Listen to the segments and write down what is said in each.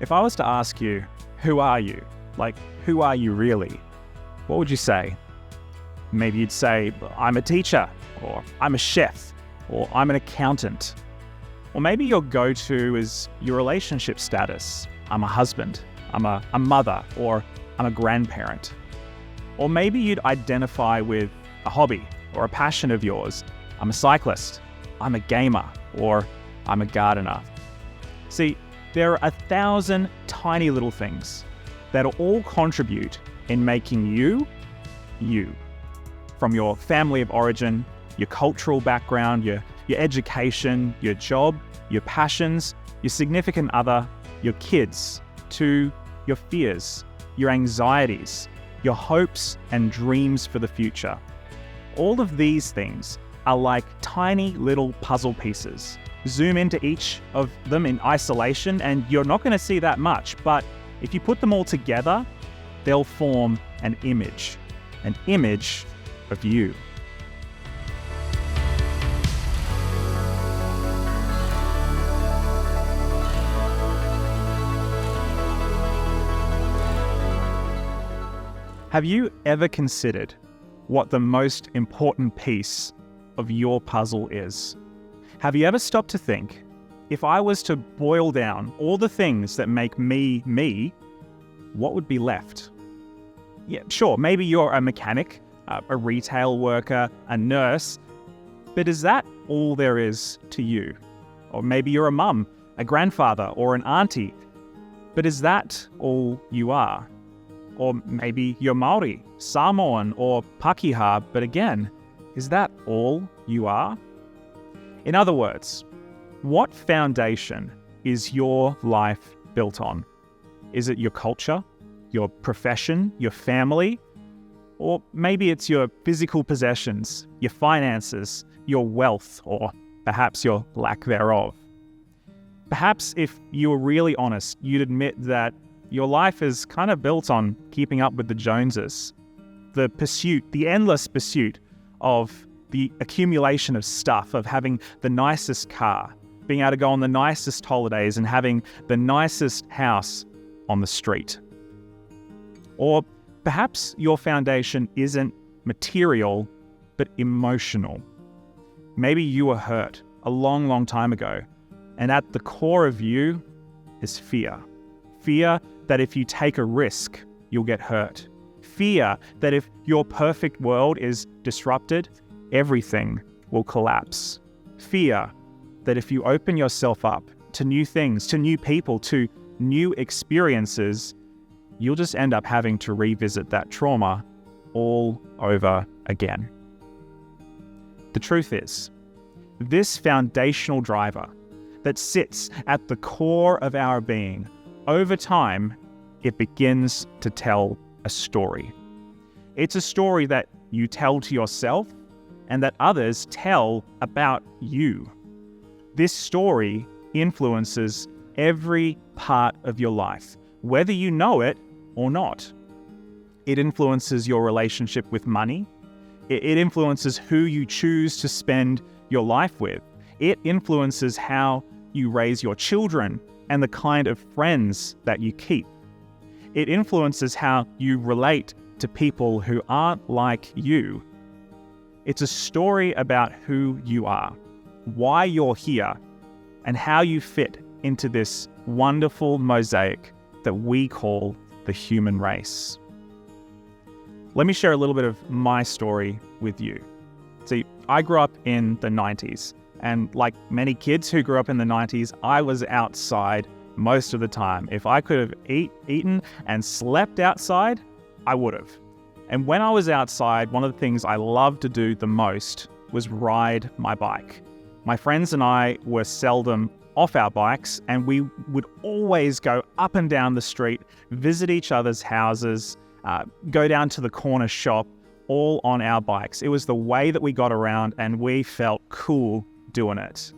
If I was to ask you, who are you? Like, who are you really? What would you say? Maybe you'd say, I'm a teacher, or I'm a chef, or I'm an accountant. Or maybe your go-to is your relationship status. I'm a husband, I'm a mother, or I'm a grandparent. Or maybe you'd identify with a hobby or a passion of yours. I'm a cyclist, I'm a gamer, or I'm a gardener. See, there are 1,000 tiny little things that all contribute in making you, you. From your family of origin, your cultural background, your education, your job, your passions, your significant other, your kids, to your fears, your anxieties, your hopes and dreams for the future. All of these things are like tiny little puzzle pieces. Zoom into each of them in isolation and you're not going to see that much, but if you put them all together, they'll form an image of you. Have you ever considered what the most important piece of your puzzle is? Have you ever stopped to think, if I was to boil down all the things that make me, me, what would be left? Yeah, sure, maybe you're a mechanic, a retail worker, a nurse, but is that all there is to you? Or maybe you're a mum, a grandfather, or an auntie, but is that all you are? Or maybe you're Maori, Samoan, or Pakeha, but again, is that all you are? In other words, what foundation is your life built on? Is it your culture, your profession, your family? Or maybe it's your physical possessions, your finances, your wealth, or perhaps your lack thereof. Perhaps if you were really honest, you'd admit that your life is kind of built on keeping up with the Joneses. The pursuit, the endless pursuit of the accumulation of stuff, of having the nicest car, being able to go on the nicest holidays and having the nicest house on the street. Or perhaps your foundation isn't material, but emotional. Maybe you were hurt a long, long time ago, and at the core of you is fear. Fear that if you take a risk, you'll get hurt. Fear that if your perfect world is disrupted, everything will collapse. Fear that if you open yourself up to new things, to new people, to new experiences, you'll just end up having to revisit that trauma all over again. The truth is, this foundational driver that sits at the core of our being, over time, it begins to tell a story. It's a story that you tell to yourself and that others tell about you. This story influences every part of your life, whether you know it or not. It influences your relationship with money. It influences who you choose to spend your life with. It influences how you raise your children and the kind of friends that you keep. It influences how you relate to people who aren't like you. It's a story about who you are, why you're here, and how you fit into this wonderful mosaic that we call the human race. Let me share a little bit of my story with you. See, I grew up in the 90s, and like many kids who grew up in the 90s, I was outside most of the time. If I could have eaten and slept outside, I would have. And when I was outside, one of the things I loved to do the most was ride my bike. My friends and I were seldom off our bikes, and we would always go up and down the street, visit each other's houses, go down to the corner shop, all on our bikes. It was the way that we got around, and we felt cool doing it.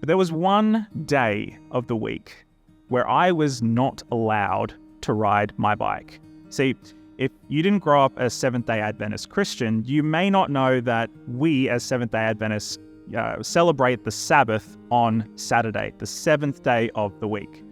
But there was one day of the week where I was not allowed to ride my bike. See, if you didn't grow up as Seventh-day Adventist Christian, you may not know that we as Seventh-day Adventists celebrate the Sabbath on Saturday, the seventh day of the week.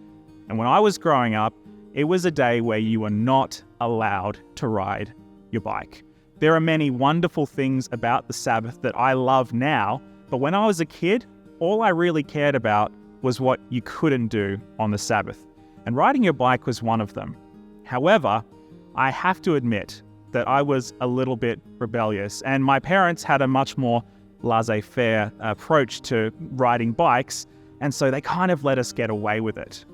And when I was growing up, it was a day where you were not allowed to ride your bike. There are many wonderful things about the Sabbath that I love now, but when I was a kid, all I really cared about was what you couldn't do on the Sabbath. And riding your bike was one of them. However, I have to admit that I was a little bit rebellious, and my parents had a much more laissez-faire approach to riding bikes, and so they kind of let us get away with it.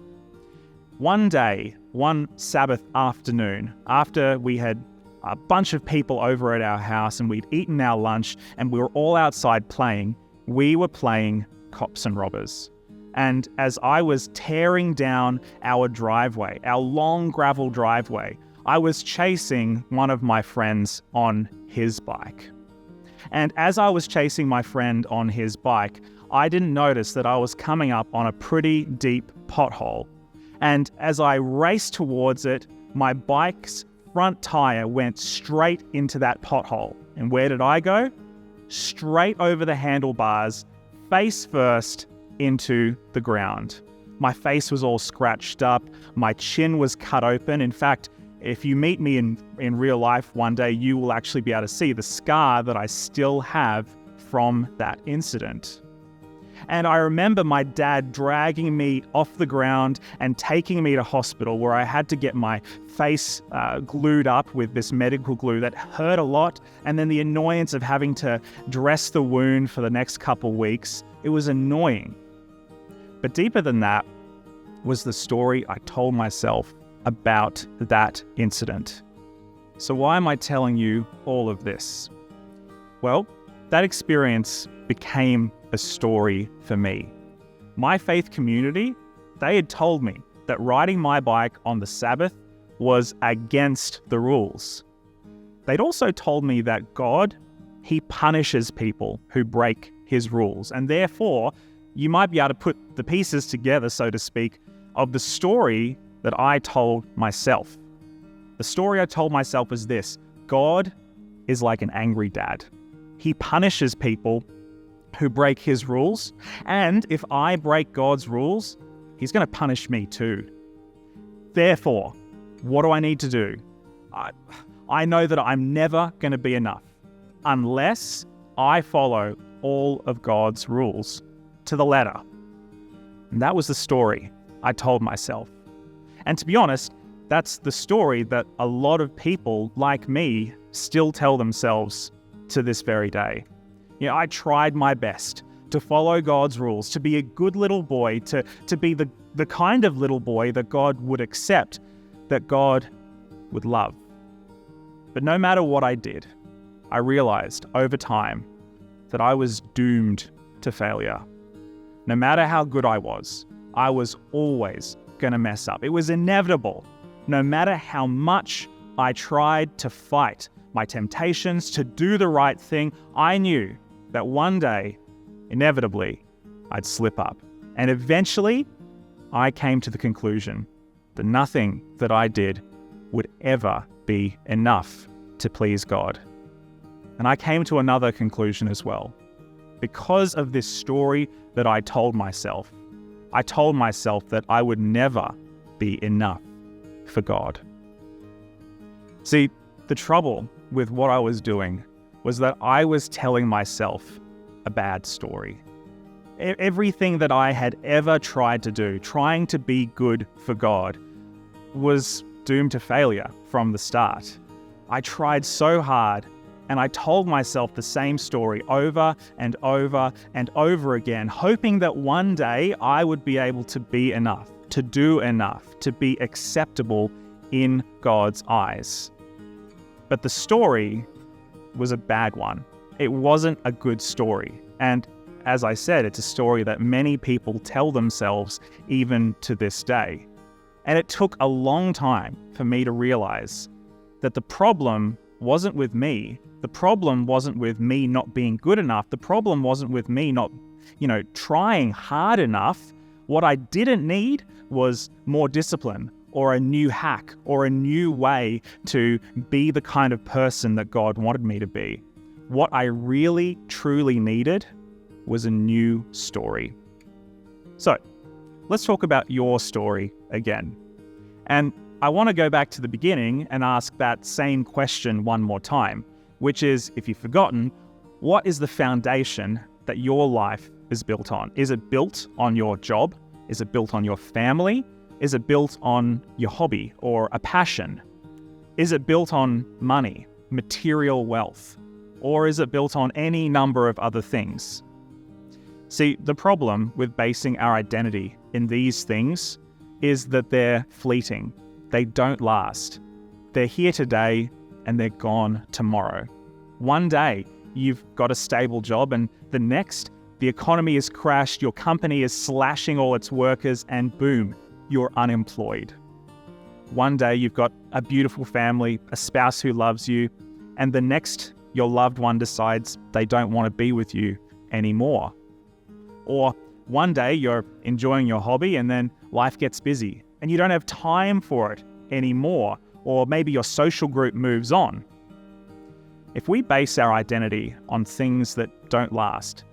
One day, one Sabbath afternoon, after we had a bunch of people over at our house and we'd eaten our lunch and we were all outside playing, we were playing cops and robbers. And as I was tearing down our driveway, our long gravel driveway, I was chasing one of my friends on his bike. And as I was chasing my friend on his bike, I didn't notice that I was coming up on a pretty deep pothole. And as I raced towards it, my bike's front tire went straight into that pothole. And where did I go? Straight over the handlebars, face first into the ground. My face was all scratched up. My chin was cut open. In fact, if you meet me in real life one day, you will actually be able to see the scar that I still have from that incident. And I remember my dad dragging me off the ground and taking me to hospital, where I had to get my face glued up with this medical glue that hurt a lot, and then the annoyance of having to dress the wound for the next couple weeks. It was annoying. But deeper than that was the story I told myself about that incident. So why am I telling you all of this? Well, that experience became a story for me. My faith community, they had told me that riding my bike on the Sabbath was against the rules. They'd also told me that God, he punishes people who break his rules, and therefore you might be able to put the pieces together, so to speak, of the story that I told myself. The story I told myself was this: God is like an angry dad. He punishes people who break his rules, and if I break God's rules, he's going to punish me too. Therefore, what do I need to do? I know that I'm never going to be enough unless I follow all of God's rules to the letter. And that was the story I told myself. And to be honest, that's the story that a lot of people like me still tell themselves to this very day. You know, I tried my best to follow God's rules, to be a good little boy, to be the kind of little boy that God would accept, that God would love. But no matter what I did, I realized over time that I was doomed to failure. No matter how good I was always going to mess up. It was inevitable. No matter how much I tried to fight my temptations to do the right thing, I knew that one day, inevitably, I'd slip up. And eventually, I came to the conclusion that nothing that I did would ever be enough to please God. And I came to another conclusion as well. Because of this story that I told myself that I would never be enough for God. See, the trouble with what I was doing was that I was telling myself a bad story. Everything that I had ever tried to do, trying to be good for God, was doomed to failure from the start. I tried so hard, and I told myself the same story over and over and over again, hoping that one day I would be able to be enough, to do enough, to be acceptable in God's eyes. But the story was a bad one. It wasn't a good story. And as I said, it's a story that many people tell themselves even to this day. And it took a long time for me to realize that the problem wasn't with me. The problem wasn't with me not being good enough. The problem wasn't with me not, trying hard enough. What I didn't need was more discipline or a new hack or a new way to be the kind of person that God wanted me to be. What I really, truly needed was a new story. So, let's talk about your story again. And I want to go back to the beginning and ask that same question one more time, which is, if you've forgotten, what is the foundation that your life is built on? Is it built on your job? Is it built on your family? Is it built on your hobby or a passion? Is it built on money, material wealth? Or is it built on any number of other things? See, the problem with basing our identity in these things is that they're fleeting. They don't last. They're here today and they're gone tomorrow. One day, you've got a stable job, and the next, the economy has crashed, your company is slashing all its workers, and boom, you're unemployed. One day, you've got a beautiful family, a spouse who loves you, and the next, your loved one decides they don't want to be with you anymore. Or one day, you're enjoying your hobby, and then life gets busy, and you don't have time for it anymore, or maybe your social group moves on. If we base our identity on things that don't last,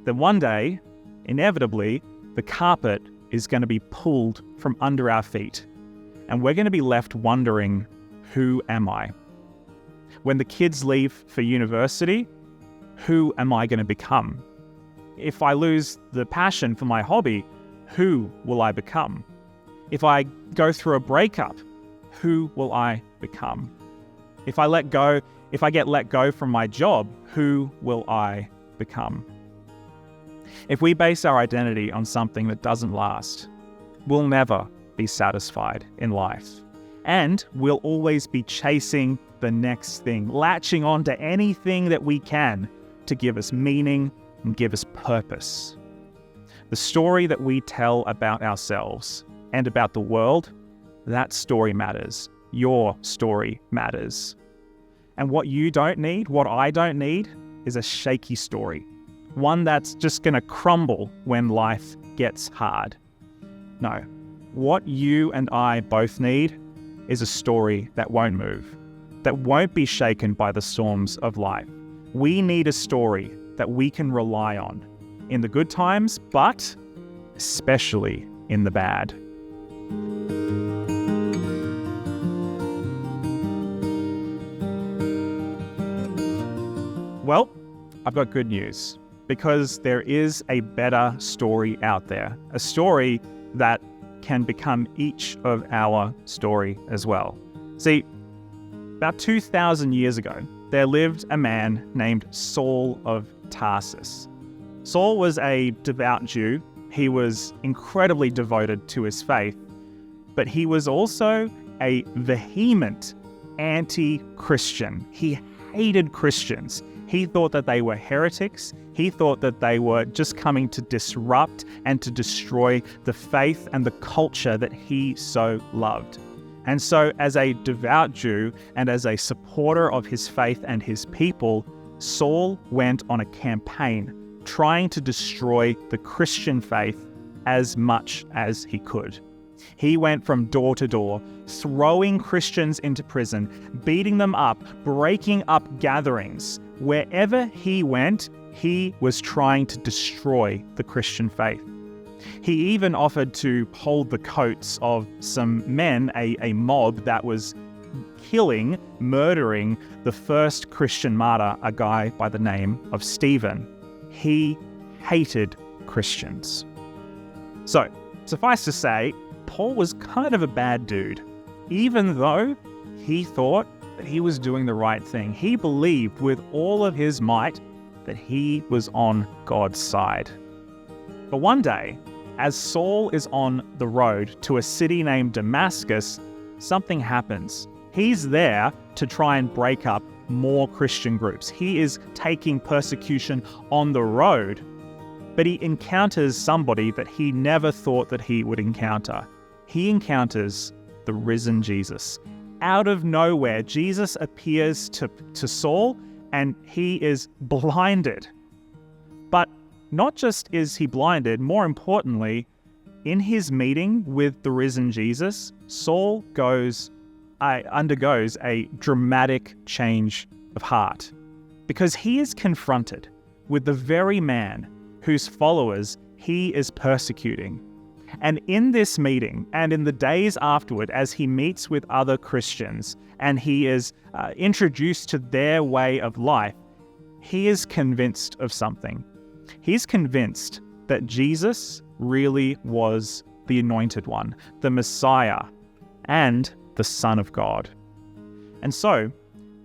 then one day, inevitably, the carpet is going to be pulled from under our feet, and we're going to be left wondering, who am I? When the kids leave for university, who am I going to become? If I lose the passion for my hobby, who will I become? If I go through a breakup, who will I become? If I get let go from my job, who will I become? If we base our identity on something that doesn't last, we'll never be satisfied in life. And we'll always be chasing the next thing, latching on to anything that we can to give us meaning and give us purpose. The story that we tell about ourselves and about the world, that story matters. Your story matters. And what you don't need, what I don't need, is a shaky story. One that's just going to crumble when life gets hard. No, what you and I both need is a story that won't move, that won't be shaken by the storms of life. We need a story that we can rely on in the good times, but especially in the bad. Well, I've got good news, because there is a better story out there, a story that can become each of our story as well. See, about 2,000 years ago, there lived a man named Saul of Tarsus. Saul was a devout Jew. He was incredibly devoted to his faith, but he was also a vehement anti-Christian. He hated Christians. He thought that they were heretics. He thought that they were just coming to disrupt and to destroy the faith and the culture that he so loved. And so, as a devout Jew and as a supporter of his faith and his people, Saul went on a campaign trying to destroy the Christian faith as much as he could. He went from door to door, throwing Christians into prison, beating them up, breaking up gatherings. Wherever he went, he was trying to destroy the Christian faith. He even offered to hold the coats of some men, a mob that was murdering the first Christian martyr, a guy by the name of Stephen. He hated Christians. So, suffice to say, Paul was kind of a bad dude, even though he thought that he was doing the right thing. He believed with all of his might that he was on God's side. But one day, as Saul is on the road to a city named Damascus, something happens. He's there to try and break up more Christian groups. He is taking persecution on the road, but he encounters somebody that he never thought that he would encounter. He encounters the risen Jesus. Out of nowhere, Jesus appears to Saul, and he is blinded. But not just is he blinded, more importantly, in his meeting with the risen Jesus, Saul undergoes a dramatic change of heart, because he is confronted with the very man whose followers he is persecuting. And in this meeting and in the days afterward, as he meets with other Christians and he is introduced to their way of life, he is convinced of something. He's convinced that Jesus really was the Anointed One, the Messiah, and the Son of God. And so,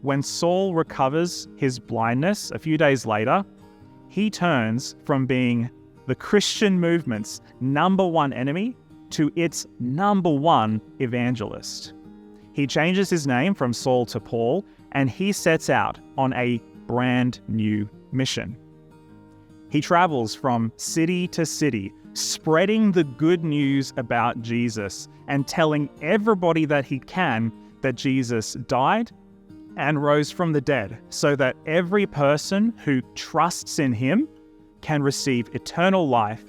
when Saul recovers his blindness a few days later, he turns from being the Christian movement's number one enemy to its number one evangelist. He changes his name from Saul to Paul, and he sets out on a brand new mission. He travels from city to city, spreading the good news about Jesus and telling everybody that he can that Jesus died and rose from the dead, so that every person who trusts in him can receive eternal life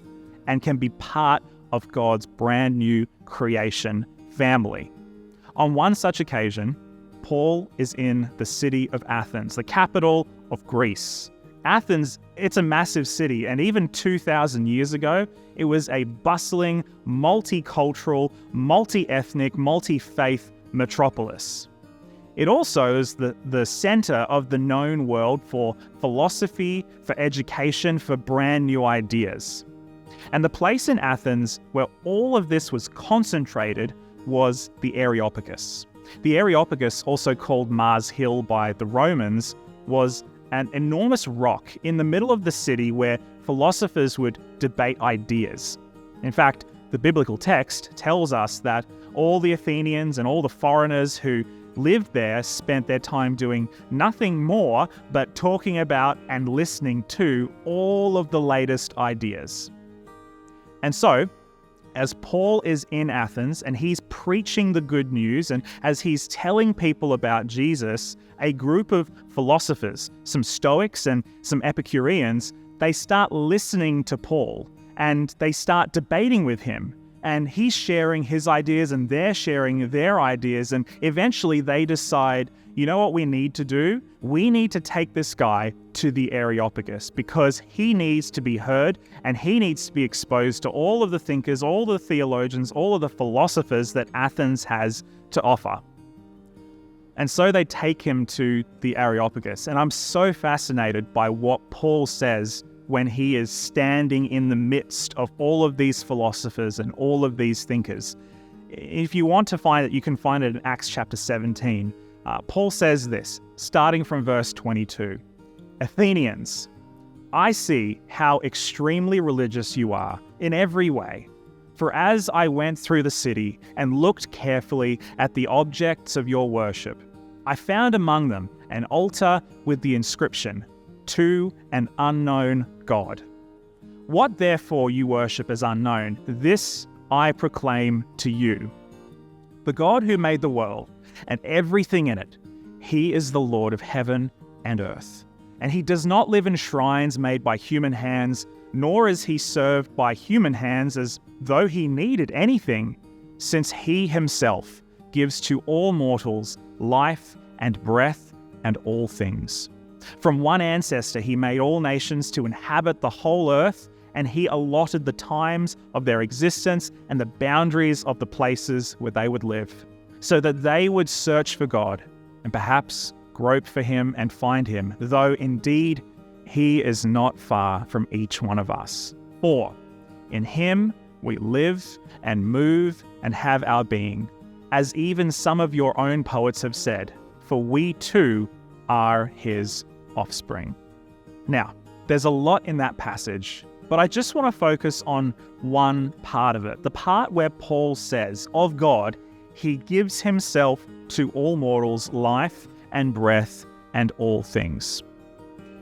and can be part of God's brand new creation family. On one such occasion, Paul is in the city of Athens, the capital of Greece. Athens, it's a massive city, and even 2,000 years ago, it was a bustling, multicultural, multi-ethnic, multi-faith metropolis. It also is the center of the known world for philosophy, for education, for brand new ideas. And the place in Athens where all of this was concentrated was the Areopagus. The Areopagus, also called Mars Hill by the Romans, was an enormous rock in the middle of the city where philosophers would debate ideas. In fact, the biblical text tells us that all the Athenians and all the foreigners who lived there spent their time doing nothing more but talking about and listening to all of the latest ideas. And so, as Paul is in Athens and he's preaching the good news, and as he's telling people about Jesus, a group of philosophers, some Stoics and some Epicureans, they start listening to Paul and they start debating with him. And he's sharing his ideas and they're sharing their ideas. And eventually they decide, you know what we need to do? We need to take this guy to the Areopagus because he needs to be heard and he needs to be exposed to all of the thinkers, all the theologians, all of the philosophers that Athens has to offer. And so they take him to the Areopagus. And I'm so fascinated by what Paul says when he is standing in the midst of all of these philosophers and all of these thinkers. If you want to find it, you can find it in Acts chapter 17. Paul says this, starting from verse 22. Athenians, I see how extremely religious you are in every way. For as I went through the city and looked carefully at the objects of your worship, I found among them an altar with the inscription, to an unknown God. What therefore you worship as unknown, this I proclaim to you. The God who made the world and everything in it, he is the Lord of heaven and earth. And he does not live in shrines made by human hands, nor is he served by human hands as though he needed anything, since he himself gives to all mortals life and breath and all things. From one ancestor he made all nations to inhabit the whole earth, and he allotted the times of their existence and the boundaries of the places where they would live, so that they would search for God and perhaps grope for him and find him, though indeed he is not far from each one of us. For in him we live and move and have our being, as even some of your own poets have said, for we too are his offspring. Now, there's a lot in that passage, but I just want to focus on one part of it. The part where Paul says of God, he gives himself to all mortals life and breath and all things.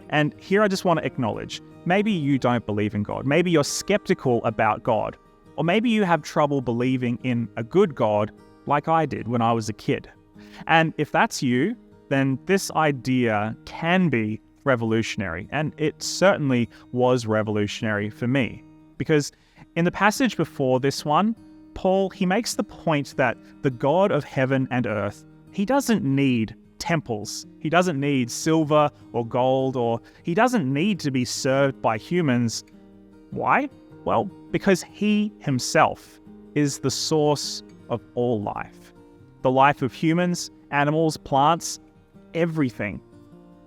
And here I just want to acknowledge, maybe you don't believe in God. Maybe you're skeptical about God. Or maybe you have trouble believing in a good God like I did when I was a kid. And if that's you, then this idea can be revolutionary. And it certainly was revolutionary for me. Because in the passage before this one, Paul, he makes the point that the God of heaven and earth, he doesn't need temples. He doesn't need silver or gold, or he doesn't need to be served by humans. Why? Well, because he himself is the source of all life. The life of humans, animals, plants, everything.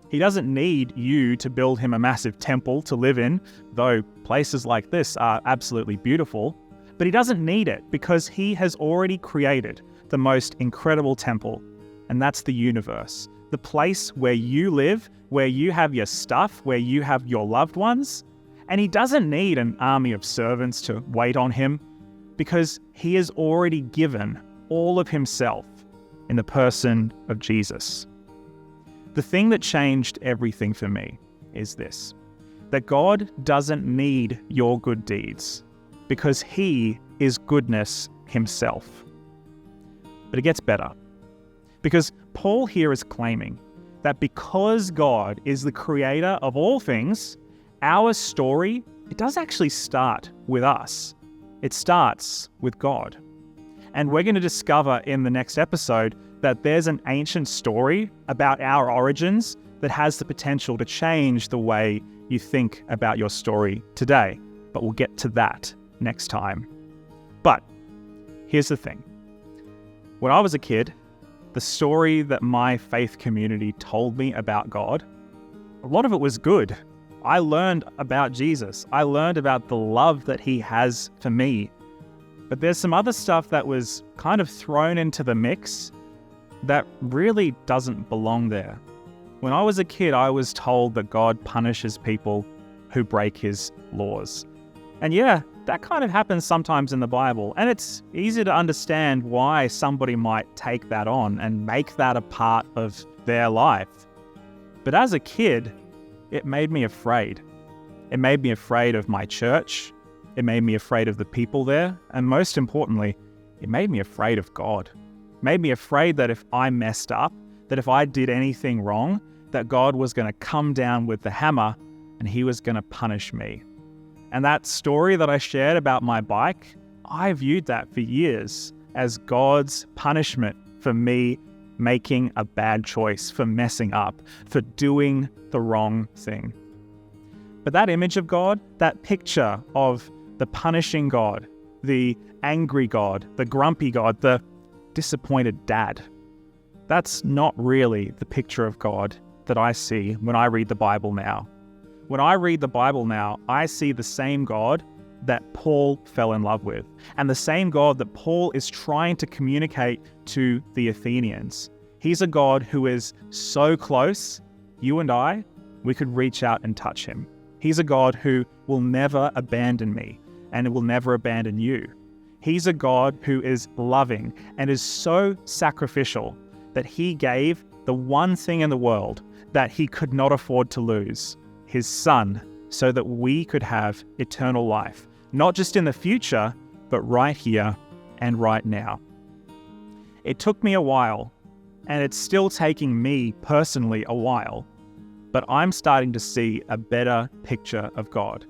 He doesn't need you to build him a massive temple to live in, though places like this are absolutely beautiful. But he doesn't need it because he has already created the most incredible temple, and that's the universe. The place where you live, where you have your stuff, where you have your loved ones. And he doesn't need an army of servants to wait on him because he has already given all of himself in the person of Jesus. The thing that changed everything for me is this, that God doesn't need your good deeds because he is goodness himself. But it gets better, because Paul here is claiming that because God is the creator of all things, our story, it does actually start with us. It starts with God. And we're going to discover in the next episode that there's an ancient story about our origins that has the potential to change the way you think about your story today. But we'll get to that next time. But here's the thing. When I was a kid, the story that my faith community told me about God, a lot of it was good. I learned about Jesus. I learned about the love that he has for me. But there's some other stuff that was kind of thrown into the mix that really doesn't belong there. When I was a kid, I was told that God punishes people who break his laws. And yeah, that kind of happens sometimes in the Bible. And it's easy to understand why somebody might take that on and make that a part of their life. But as a kid, it made me afraid. It made me afraid of my church. It made me afraid of the people there. And most importantly, it made me afraid of God. It made me afraid that if I messed up, that if I did anything wrong, that God was going to come down with the hammer and he was going to punish me. And that story that I shared about my bike, I viewed that for years as God's punishment for me making a bad choice, for messing up, for doing the wrong thing. But that image of God, that picture of the punishing God, the angry God, the grumpy God, the disappointed dad, that's not really the picture of God that I see when I read the Bible now. When I read the Bible now, I see the same God that Paul fell in love with, and the same God that Paul is trying to communicate to the Athenians. He's a God who is so close, you and I, we could reach out and touch him. He's a God who will never abandon me and will never abandon you. He's a God who is loving and is so sacrificial that he gave the one thing in the world that he could not afford to lose, his son, so that we could have eternal life, not just in the future, but right here and right now. It took me a while, and it's still taking me personally a while, but I'm starting to see a better picture of God.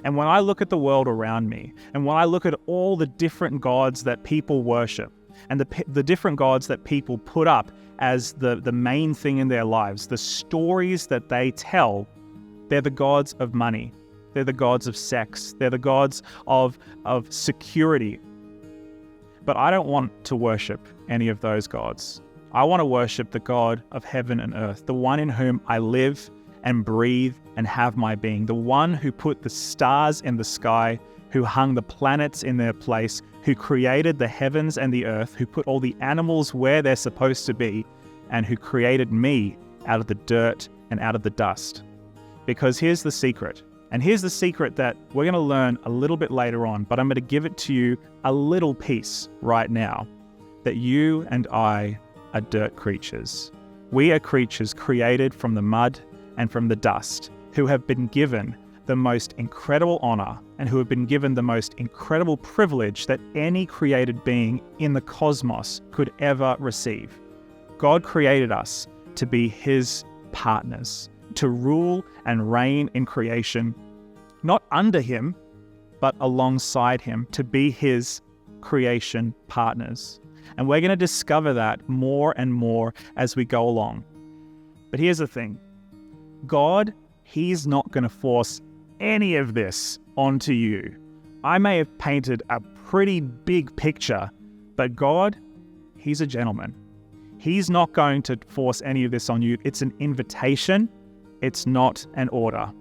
And when I look at the world around me, and when I look at all the different gods that people worship, and the different gods that people put up as the main thing in their lives, the stories that they tell, they're the gods of money. They're the gods of sex. They're the gods of security. But I don't want to worship any of those gods. I want to worship the God of heaven and earth, the one in whom I live and breathe and have my being, the one who put the stars in the sky, who hung the planets in their place, who created the heavens and the earth, who put all the animals where they're supposed to be, and who created me out of the dirt and out of the dust. Because here's the secret, and here's the secret that we're going to learn a little bit later on, but I'm going to give it to you a little piece right now, that you and I are dirt creatures. We are creatures created from the mud and from the dust, who have been given the most incredible honor and who have been given the most incredible privilege that any created being in the cosmos could ever receive. God created us to be his partners, to rule and reign in creation, not under him, but alongside him, to be his creation partners. And we're going to discover that more and more as we go along. But here's the thing. God, he's not going to force any of this onto you. I may have painted a pretty big picture, but God, He's a gentleman. He's not going to force any of this on you. It's an invitation. It's not an order.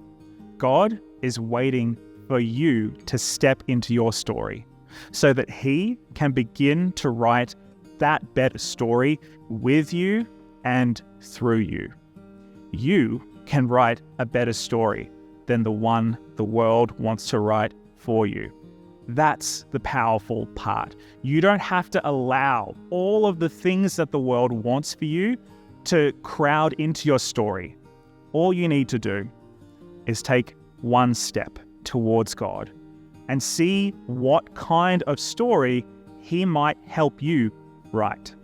God is waiting for you to step into your story so that He can begin to write that better story with you and through you. You can write a better story than the one the world wants to write for you. That's the powerful part. You don't have to allow all of the things that the world wants for you to crowd into your story. All you need to do is take one step towards God and see what kind of story He might help you write.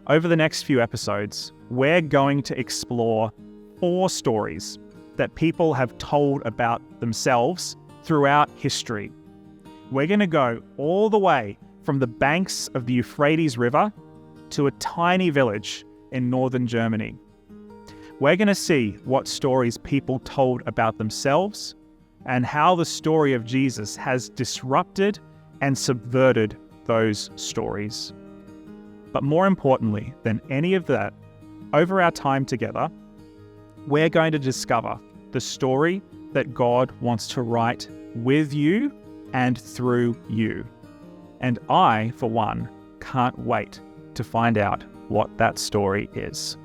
Over the next few episodes, we're going to explore 4 stories that people have told about themselves throughout history. We're going to go all the way from the banks of the Euphrates River to a tiny village in northern Germany. We're going to see what stories people told about themselves and how the story of Jesus has disrupted and subverted those stories. But more importantly than any of that, over our time together, we're going to discover the story that God wants to write with you and through you. And I, for one, can't wait to find out what that story is.